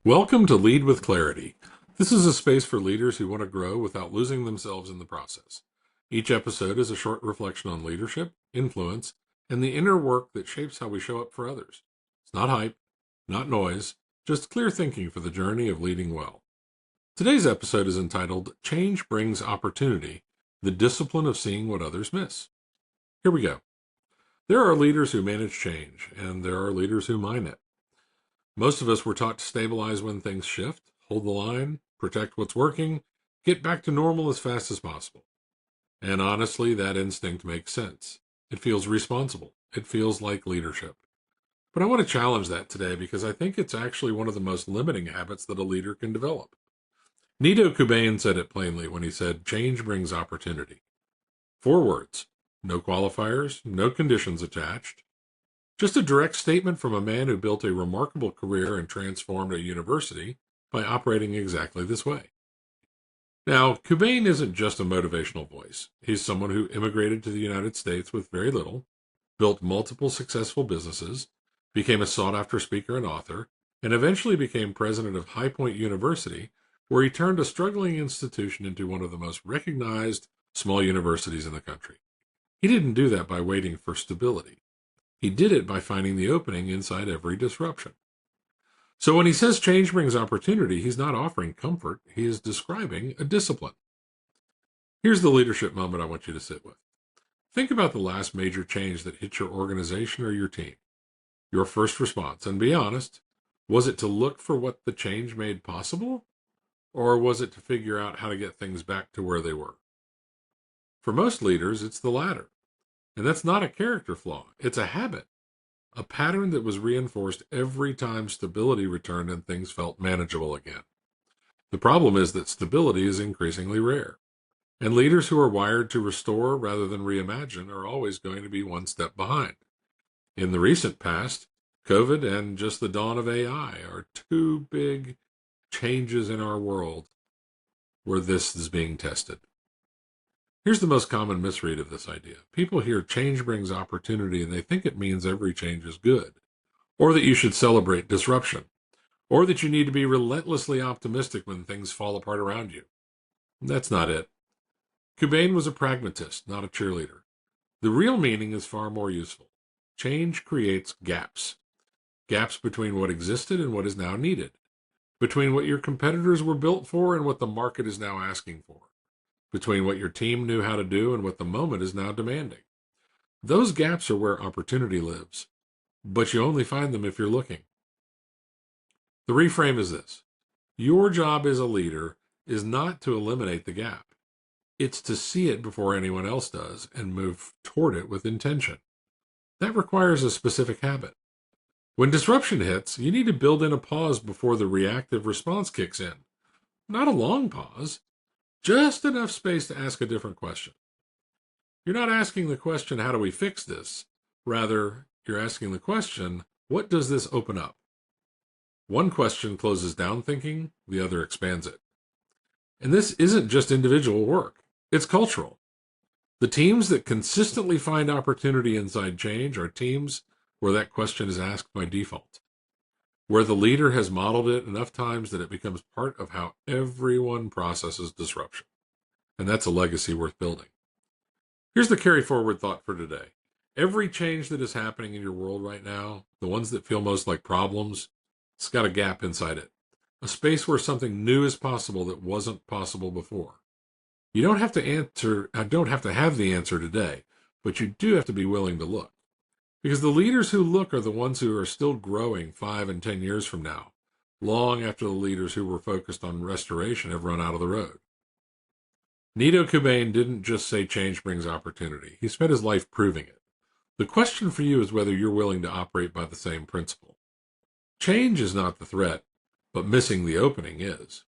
Welcome to Lead with Clarity. This is a space for leaders who want to grow without losing themselves in the process. Each episode is a short reflection on leadership, influence, and the inner work that shapes how we show up for others. It's not hype, not noise, just clear thinking for the journey of leading well. Today's episode is entitled Change Brings Opportunity, the Discipline of Seeing What Others Miss. Here we go. There are leaders who manage change, and there are leaders who mine it. Most of us were taught to stabilize when things shift, hold the line, protect what's working, get back to normal as fast as possible. And honestly, that instinct makes sense. It feels responsible. It feels like leadership. But I want to challenge that today because I think it's actually one of the most limiting habits that a leader can develop. Nido Qubein said it plainly when he said, "Change brings opportunity." 4 words, no qualifiers, no conditions attached. Just a direct statement from a man who built a remarkable career and transformed a university by operating exactly this way. Now, Qubein isn't just a motivational voice. He's someone who immigrated to the United States with very little, built multiple successful businesses, became a sought-after speaker and author, and eventually became president of High Point University, where he turned a struggling institution into one of the most recognized small universities in the country. He didn't do that by waiting for stability. He did it by finding the opening inside every disruption. So when he says change brings opportunity, he's not offering comfort. He is describing a discipline. Here's the leadership moment I want you to sit with. Think about the last major change that hit your organization or your team. Your first response, and be honest, was it to look for what the change made possible? Or was it to figure out how to get things back to where they were? For most leaders, it's the latter. And that's not a character flaw. It's a habit, a pattern that was reinforced every time stability returned and things felt manageable again. The problem is that stability is increasingly rare, and leaders who are wired to restore rather than reimagine are always going to be one step behind. In the recent past, COVID and just the dawn of AI are 2 big changes in our world where this is being tested. Here's the most common misread of this idea. People hear change brings opportunity and they think it means every change is good, or that you should celebrate disruption, or that you need to be relentlessly optimistic when things fall apart around you. That's not it. Qubein was a pragmatist, not a cheerleader. The real meaning is far more useful. Change creates gaps. Gaps between what existed and what is now needed. Between what your competitors were built for and what the market is now asking for. Between what your team knew how to do and what the moment is now demanding. Those gaps are where opportunity lives, but you only find them if you're looking. The reframe is this. Your job as a leader is not to eliminate the gap. It's to see it before anyone else does and move toward it with intention. That requires a specific habit. When disruption hits, you need to build in a pause before the reactive response kicks in. Not a long pause. Just enough space to ask a different question. You're not asking the question, how do we fix this? Rather, you're asking the question, what does this open up? One question closes down thinking, the other expands it. And this isn't just individual work, it's cultural. The teams that consistently find opportunity inside change are teams where that question is asked by default, where the leader has modeled it enough times that it becomes part of how everyone processes disruption. And that's a legacy worth building. Here's the carry forward thought for today. Every change that is happening in your world right now, the ones that feel most like problems, it's got a gap inside it. A space where something new is possible that wasn't possible before. You don't have to have the answer today, but you do have to be willing to look. Because the leaders who look are the ones who are still growing 5 and 10 years from now, long after the leaders who were focused on restoration have run out of the road. Nido Qubein didn't just say change brings opportunity. He spent his life proving it. The question for you is whether you're willing to operate by the same principle. Change is not the threat, but missing the opening is.